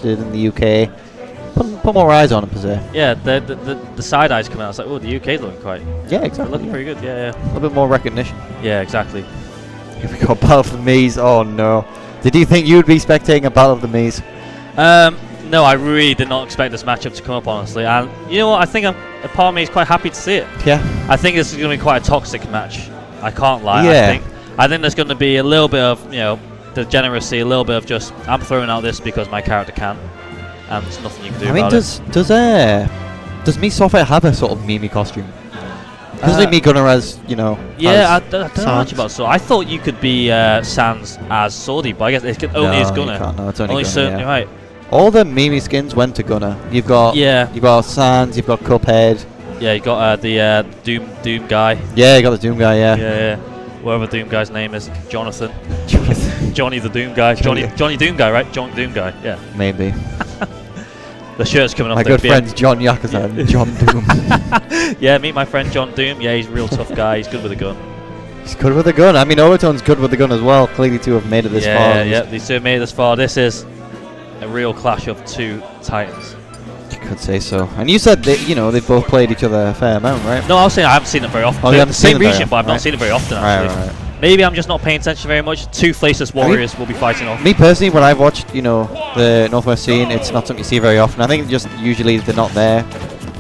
interested in the UK. Put more eyes on him per se. Yeah, the side eyes come out. It's like, oh, the UK's looking quite. Yeah, exactly. Looking pretty good. Yeah, A little bit more recognition. Yeah, exactly. Here we go, Battle of the Miis. Oh no. Did you think you'd be spectating a Battle of the Miis? No, I really did not expect this matchup to come up, honestly. And you know what? I think a part of me is quite happy to see it. Yeah. I think this is going to be quite a toxic match. I can't lie. Yeah. I think there's going to be a little bit of, degeneracy, a little bit of just, I'm throwing out this because my character can. And there's nothing you can do about it. Does me Swordfighter have a sort of Mimi costume? Doesn't me Gunner as, Yeah, I don't know much about Sword. I thought you could be Sans as Swordy, but I guess it can only as Gunner. You can't, no, it's only Gunner, certainly right. All the Mimi skins went to Gunner. You've got Sans, you've got Cuphead. Yeah, you got the Doom guy. Yeah, you got the Doom guy, yeah. Yeah. Whatever the Doom guy's name is, Jonathan. Johnny the Doom guy. Johnny Doom guy, right? John Doom guy, yeah. Maybe. The shirt's coming off. My good friend's John Yakuza and John Doom. Yeah, meet my friend John Doom. Yeah, he's a real tough guy. He's good with a gun. He's good with a gun. I mean, Overtone's good with the gun as well. Clearly, two have made it this far. Yeah, these two have made it this far. This is a real clash of two titans. You could say so. And you said that, they've both played each other a fair amount, right? No, I was saying I haven't seen it very often. Oh, you haven't seen it very region, often, but I've not seen it very often, actually. Right. Maybe I'm just not paying attention very much. Two faceless warriors will be fighting off. Me personally, when I've watched, the Northwest scene, it's not something you see very often. I think just usually they're not there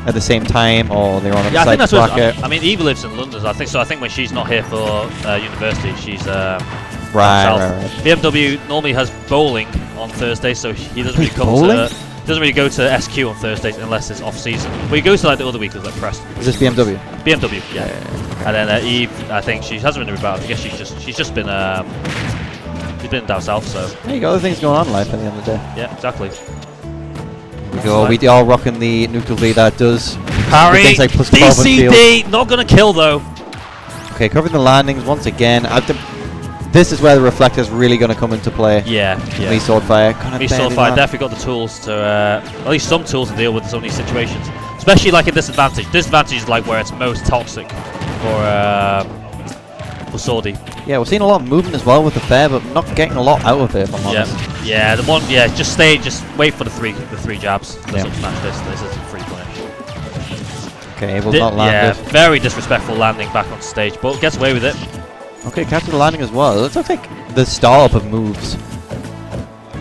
at the same time, or they're on the side of the bracket. I mean, Eva lives in London, I think. So I think when she's not here for university, she's right. BMW normally has bowling on Thursday, so he doesn't really come to. Doesn't really go to SQ on Thursdays unless it's off season. But he goes to like the other weekends, like Preston. Is this BMW? BMW, yeah. And then Eve, I think she hasn't been about. I guess she's just been down south. So yeah, you got other things going on in life at the end of the day. Yeah, exactly. We are rocking the neutral V that does. Parry. Like DCD, not gonna kill though. Okay, covering the landings once again. This is where the reflector's really going to come into play. Yeah. Me Swordfighter. Me Swordfighter definitely got the tools to, at least some tools to deal with some of these situations. Especially like a disadvantage. Disadvantage is like where it's most toxic for Swordy. Yeah, we're seeing a lot of movement as well with the fair, but not getting a lot out of it, if I'm honest. Yeah, just wait for the three jabs. This is a free punish. Okay, Abel's not landed. Yeah, very disrespectful landing back on stage, but gets away with it. Okay, catching the landing as well. It looks like the start up of moves,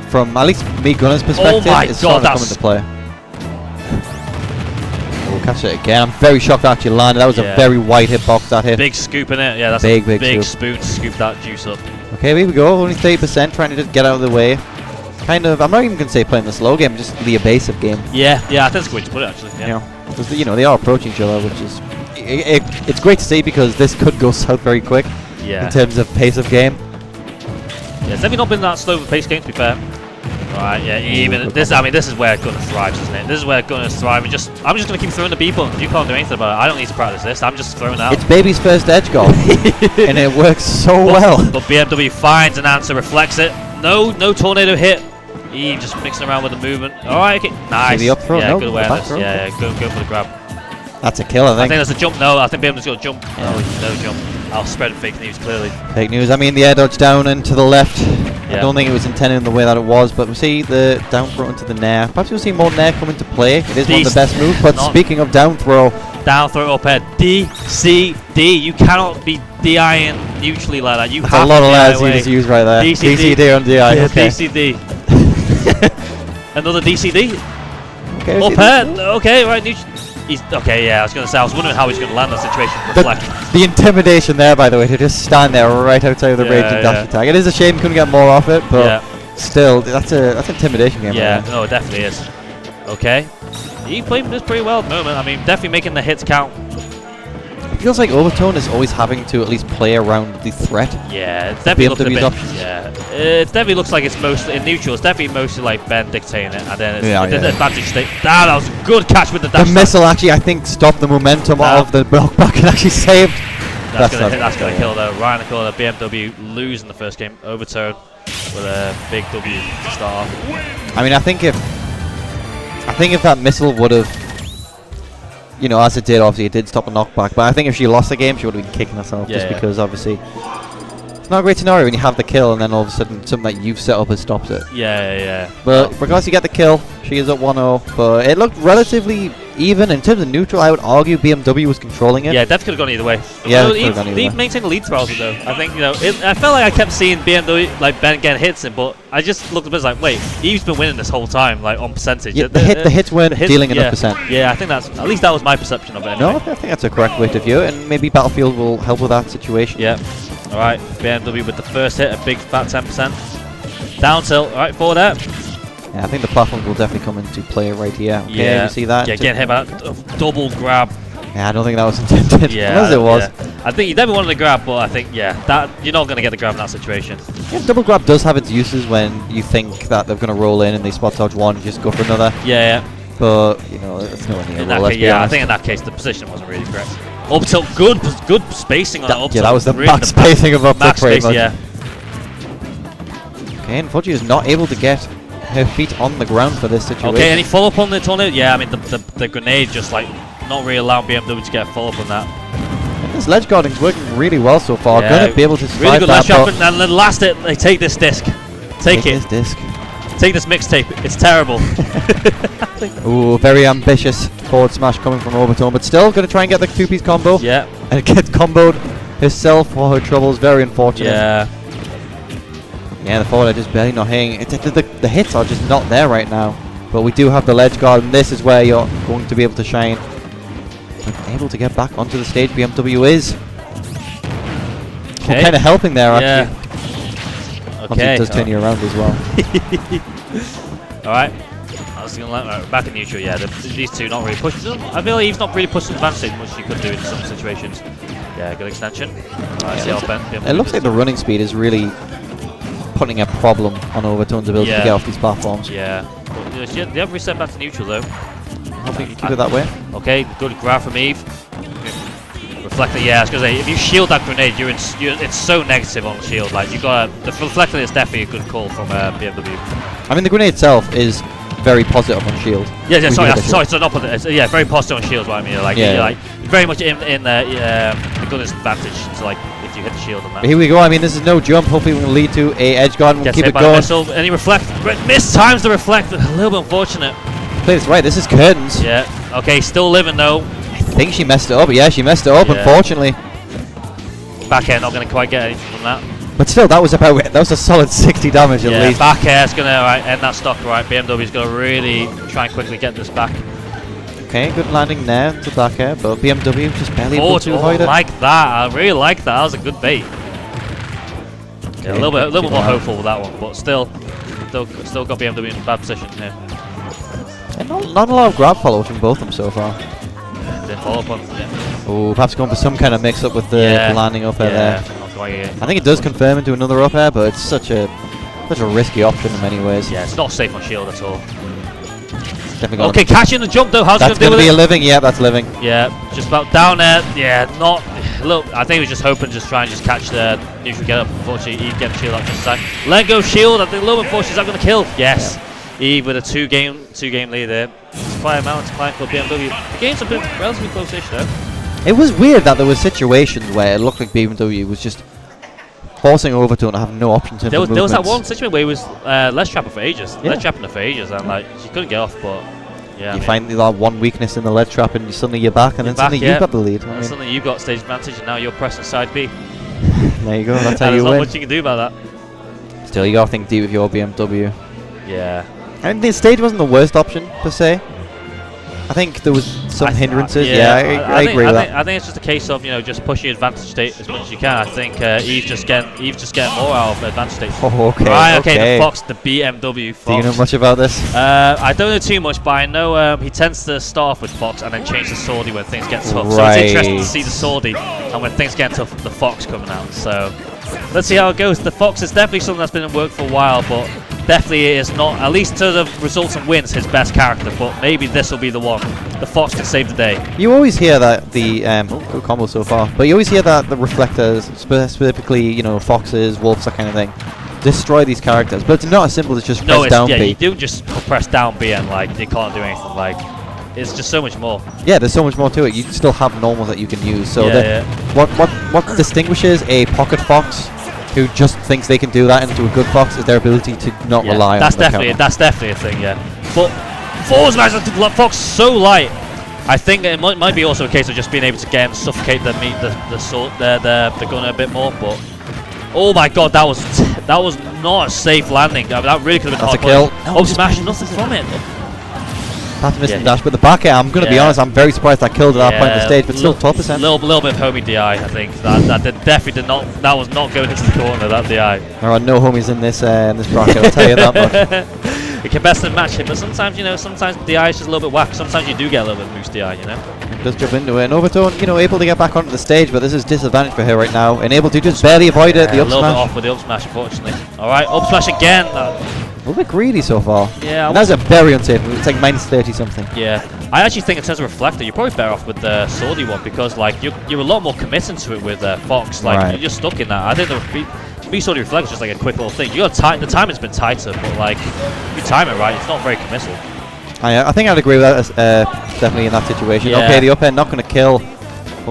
from at least me Gunner's perspective, is starting to come into play. We'll catch it again. I'm very shocked that actually landed. That was a very wide hitbox that hit. Big scoop in it. Yeah, that's big spoon to scoop that juice up. Okay, here we go. Only 30%, trying to just get out of the way. Kind of, I'm not even going to say playing the slow game, just the evasive game. Yeah, I think that's a good way to put it actually. Yeah. Because they are approaching each other, which is it's great to see because this could go south very quick. Yeah. In terms of pace of game. Yeah, it's definitely not been that slow of a pace game, to be fair. Right, yeah, this is where Gunner thrives, isn't it? This is where Gunner's thriving. I'm just gonna keep throwing the B button. You can't do anything about it. I don't need to practice this. I'm just throwing it out. It's baby's first edge goal. And it works so well. But BMW finds an answer, reflects it. No tornado hit. Eve just mixing around with the movement. Alright, okay. Nice. The up throw? Yeah, no, good awareness. Yeah, go for the grab. That's a kill, I think. I think there's a jump. No, I think BMW's got a jump. No jump. I'll spread fake news, clearly. Fake news. I mean, the air dodge down and to the left. I don't think it was intended in the way that it was, but we see the down throw into the nair. Perhaps we'll see more nair come into play. It is one of the best moves, but speaking of down throw. Down throw up air. DCD. You cannot be DIing neutrally like that. You have a lot of letters you just use right there. DCD on DI. Yeah, okay. DCD. Another DCD. Okay, up air. Okay, right. Okay, yeah, I was going to say, I was wondering how he's going to land that situation. The intimidation there, by the way, to just stand there right outside of the range and dash attack. It is a shame couldn't get more off it, but still, that's an intimidation game. Yeah, right, no, it definitely is. Okay. He played this pretty well at the moment. I mean, definitely making the hits count. It feels like Overtone is always having to at least play around the threat. Yeah, it's definitely looks a bit. Yeah, it definitely looks like it's mostly in neutral. It's definitely mostly like Ben dictating it, and then it's advantage state. That was a good catch with the dash. The missile actually, I think, stopped the momentum of the knockback and actually saved. That's gonna kill though. Ryan the corner. BMW losing the first game. Overtone with a big W to start off. I mean, I think if that missile would have, as it did, obviously it did stop a knockback. But I think if she lost the game, she would have been kicking herself, just because obviously It's not a great scenario when you have the kill and then all of a sudden something that you've set up has stopped it. Yeah. But regardless, you get the kill. She is at 1-0, but it looked relatively even. In terms of neutral, I would argue BMW was controlling it. Yeah, Dev could have gone either way. Yeah, he maintained the lead throughout it though. I think, I felt like I kept seeing BMW, like, Ben getting hits in, but I just looked at it like, wait, Eve's been winning this whole time, like, on percentage. Yeah, the hits weren't dealing enough percent. Yeah, I think at least that was my perception of it anyway. No, I think that's a correct way to view it, and maybe Battlefield will help with that situation. Yeah. Alright, BMW with the first hit, a big fat 10%. Down tilt, alright, forward there. Yeah, I think the platforms will definitely come into play right here. Okay, yeah, you see that? Yeah, getting hit by that double grab. Yeah, I don't think that was intended. Yeah, unless it was. Yeah. I think you never wanted to grab, but I think, that you're not going to get the grab in that situation. Yeah, double grab does have its uses when you think that they're going to roll in and they spot dodge one and just go for another. Yeah. But, it's nowhere near roll, let's be I honest. think in that case the position wasn't really correct. Up tilt, good spacing on that up tilt. Yeah, that was the really max spacing of up tilt pretty much. Yeah. Okay, and Fudgy is not able to get her feet on the ground for this situation. Okay, any follow-up on the tornado? Yeah, I mean, the grenade just, like, not really allowing BMW to get a follow-up on that. And this ledge guarding's working really well so far. Yeah, Gonna be able to survive really good that. ledge shot, and then last hit, they take this disc. Take it. This disc. Take this mixtape. It's terrible. Ooh, very ambitious forward smash coming from Overtone, but still going to try and get the two-piece combo. Yeah. And it gets comboed herself for her troubles. Very unfortunate. Yeah. Yeah, the forward edge is barely not hitting. The hits are just not there right now. But we do have the ledge guard, and this is where you're going to be able to shine. But able to get back onto the stage, BMW is. Okay. Kind of helping there, actually. Okay. It does turn you around as well. Alright. I was going to let back in neutral, yeah. These two not really pushing them. I feel like he's not really pushing advantage as much as he could do in some situations. Yeah, good extension. It looks like the running speed is really putting a problem on Overtone's ability to get off these platforms. Yeah. They have reset back to neutral though. Hopefully you can keep it that way. Okay, good grab from Eve. Reflector, yeah, I was gonna say, if you shield that grenade, it's so negative on the shield. Like, the reflector is definitely a good call from BMW. I mean, the grenade itself is very positive on shield. Yeah, sorry, it's an opposite. Yeah, very positive on shield. What I mean, like, like very much in the gunner's advantage. So, like, if you hit the shield on that. But here we go. I mean, this is no jump. Hopefully, we can lead to a edge guard. And we'll keep it going. Missile, and he miss times the reflect. A little bit unfortunate. Play this right. This is curtains. Yeah. Okay, still living though. I think she messed it up. Yeah, she messed it up. Unfortunately. Back air not going to quite get anything from that. But still, that was a solid 60 damage at least. Back air is going to end that stock. Right, BMW's going to really try and quickly get this back. Okay, good landing there to back air, but BMW just barely able to avoid it. Like that. I really like that. That was a good bait. Okay, a little bit more hopeful with that one, but still got BMW in a bad position here. And not a lot of grab follow from both of them so far. Didn't follow up on. Oh, perhaps going for some kind of mix-up with the landing up air there. I think it does confirm into another up air, but it's such a risky option in many ways. Yeah, it's not safe on shield at all. Okay, catching the jump though. How's he going to deal with it? That's going to be a living. Yeah, that's living. Yeah, just about down there. Yeah, not. Look, I think he was just hoping to try and just catch the neutral get up. Unfortunately, he'd get the shield out just in time. Let go shield. I think a little bit unfortunate. Is that going to kill? Yes. Eve with a two game lead there. Supply amount to climb for BMW. The games have been relatively close-ish though. It was weird that there were situations where it looked like BMW was just forcing Overtone to have no options. There was that one situation where he was ledge trapping for ages. Ledge trapping for ages, and like she couldn't get off, but yeah. You find that one weakness in the ledge trap, and suddenly you're back, and then suddenly you've got the lead. And suddenly you've got stage advantage, and now you're pressing side B. There you go. That's how you win. win. There's not much you can do about that. Still, you got to think deep with your BMW. Yeah. And the stage wasn't the worst option per se. I think there was some hindrances. I agree with that. I think it's just a case of just pushing advantage state as much as you can. I think Eve's just getting more out of advantage state. Oh, okay. Right, okay. The Fox, the BMW Fox. Do you know much about this? I don't know too much, but I know he tends to start off with Fox and then change to Swordy when things get tough. So it's interesting to see the Swordy, and when things get tough, the Fox coming out. So let's see how it goes. The Fox is definitely something that's been in work for a while, but definitely is not, at least to the results and wins, his best character, but maybe this will be the one. The Fox can save the day. You always hear that the good combo so far, but you always hear that the reflectors, specifically foxes, wolves, that kind of thing, destroy these characters. But it's not as simple as just press down B. You do just press down B and like you can't do anything. Like it's just so much more. Yeah, there's so much more to it. You still have normals that you can use. So what distinguishes a pocket fox who just thinks they can do that into a good Fox is their ability to not rely that's on the definitely counter. that's definitely a thing. Yeah, but forward smash Fox so light. I think it might be also a case of just being able to get and suffocate the gunner a bit more. But oh my god, that was not a safe landing. I mean, that really could have been That's hard. a kill. Oh, smash, nothing from it. Pat missed the dash, but the back air, I'm going to be honest, I'm very surprised that killed at that point in the stage, but still 12%. Little bit of homie DI, I think. That definitely did not. That was not going into the corner. That DI. There are no homies in this bracket. I'll tell you that much. It can best match it, but sometimes sometimes DI is just a little bit whack. Sometimes you do get a little bit of boost DI, Just jump into it, and Overtone, able to get back onto the stage, but this is disadvantage for her right now, and able to just barely avoid it. The up a little smash. bit off with the up smash, unfortunately. All right, up smash again. A little bit greedy so far. Yeah, and that's a very unsafe move. It's like minus 30 something. Yeah, I actually think in terms of reflector, you're probably better off with the swordy one because you're a lot more committing to it with Fox. You're just stuck in that. I think the B-swordy reflector is just like a quick little thing. You got the timing's been tighter, but if you time it right, it's not very committal. I think I'd agree with that. Definitely in that situation. Yeah. Okay, the up end not going to kill.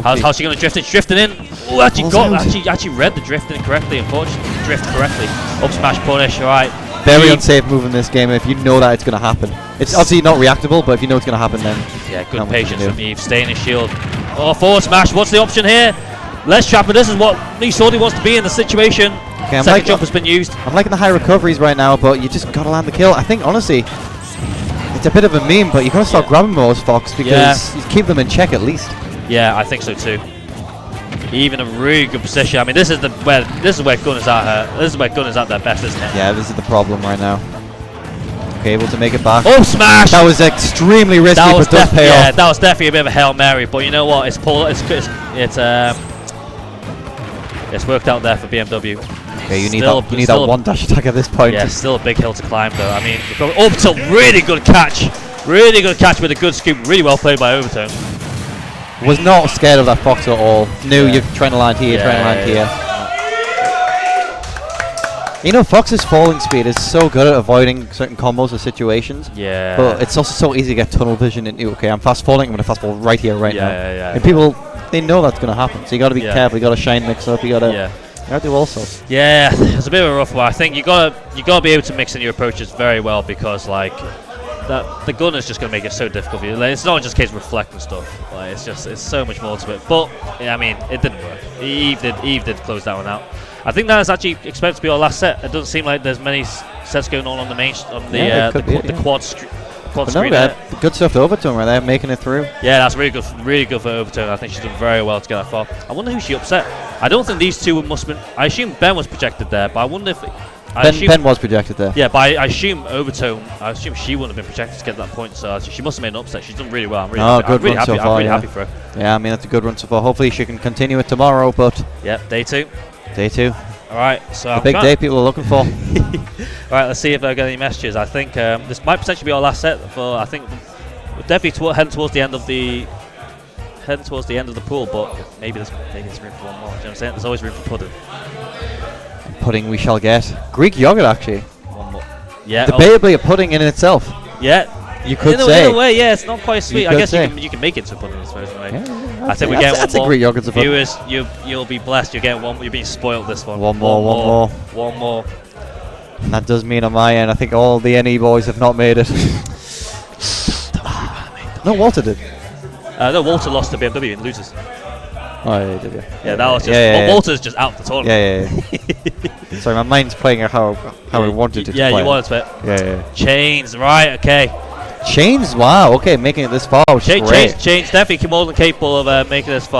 How's she going to drift in? Drifting in. Oh, actually read the drifting correctly. Unfortunately, drift correctly. Up smash punish. All right. Very unsafe move in this game if you know that it's going to happen. It's obviously not reactable, but if you know it's going to happen, then yeah, good patience from Eve. Stay in his shield. Oh, forward smash. What's the option here? Let's trap it. This is what Lee Sordy wants to be in the situation. Okay, Second jump has been used. I'm liking the high recoveries right now, but you just got to land the kill. I think honestly, it's a bit of a meme, but you got to start grabbing those Fox because you keep them in check at least. Yeah, I think so too. Even a really good position. I mean, this is where Gun is at her. This is where Gun is at their best, isn't it? Yeah, this is the problem right now. Okay, able to make it back. Oh, smash! That was extremely risky, but does pay off. Yeah, that was definitely a bit of a Hail Mary. But you know what? It's worked out there for BMW. Okay, you need that one dash attack at this point. Yeah, still a big hill to climb though. I mean, Overtone, really good catch. Really good catch with a good scoop. Really well played by Overtone. Was not scared of that Fox at all. Knew you're trying to land here, here. Fox's falling speed is so good at avoiding certain combos or situations. Yeah. But it's also so easy to get tunnel vision into. Okay, I'm fast falling. I'm gonna fast fall right here, right now. Yeah. And people, they know that's gonna happen. So you got to be careful. You got to shine mix up. You got to. You got to do all sorts. Yeah, it's a bit of a rough one. I think you gotta be able to mix in your approaches very well because the gun is just going to make it so difficult for you. It's not just a case of reflect and stuff. It's so much more to it. But yeah, I mean, it didn't work. Eve did close that one out. I think that is actually expected to be our last set. It doesn't seem like there's many sets going on the main the quad screen. Good stuff to Overtone right there, making it through. Yeah, that's really good for Overtone. I think she's done very well to get that far. I wonder who she upset. I don't think these two must have been. I assume Ben was projected there, but I wonder if. Ben was projected there. Yeah, but I assume Overtone. I assume she wouldn't have been projected to get that point, so she must have made an upset. She's done really well. I'm really happy. I'm really happy for her. Yeah, I mean that's a good run so far. Hopefully she can continue it tomorrow. But yeah, day two. Day two. All right, so the big day people are looking for. All right, let's see if I get any messages. I think this might potentially be our last set. I think we're definitely heading towards the end of the pool, but maybe there's room for one more. Do you know what I'm saying? There's always room for pudding. Pudding we shall get. Greek yogurt actually. One more. Yeah. Debatably a pudding in itself. Yeah. You could say. In a way, yeah, it's not quite sweet. I guess you can make it into a pudding, I suppose. I think we're getting one more. Greek yogurt's a Viewers, you'll be blessed. You're getting one. You're being spoiled this one. One more. And that does mean on my end, I think all the NE boys have not made it. No, Walter did. No, Walter lost to BMW and loses. Oh, yeah, did you? Yeah, that was just. Walter's just out of the tournament. Yeah. Sorry, my mind's playing out how I wanted it to play. Yeah, you wanted to play. Yeah. Chains, right? Okay. Chains, wow. Okay, making it this far. Chains definitely more than capable of making it this far.